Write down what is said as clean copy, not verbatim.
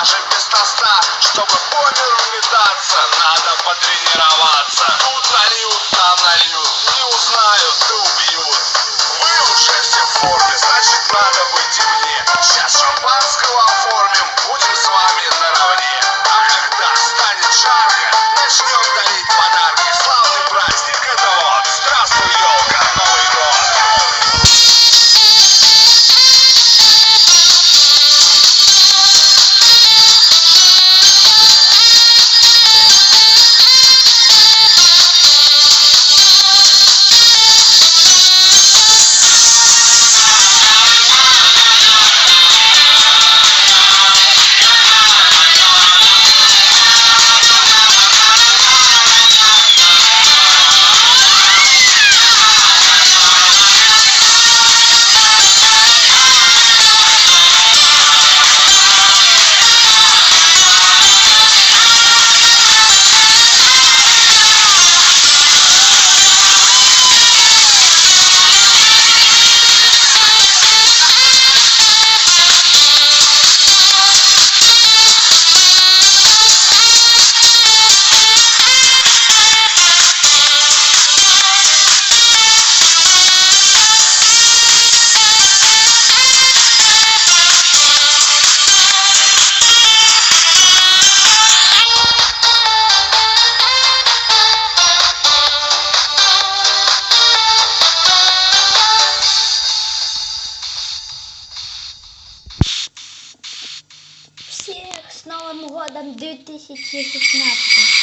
даже без тоста. Чтобы по миру метаться, надо потренироваться. Тут нальют, там нальют, не узнают, да убьют. Вы уже все в форме, значит надо быть и мне. Сейчас шампанского оформим, будем с вами наравне. А когда станет жарко, начнем дарить подарки. Славный праздник это вот, здравствуй, елка, Новый год. Всех с Новым годом 2016!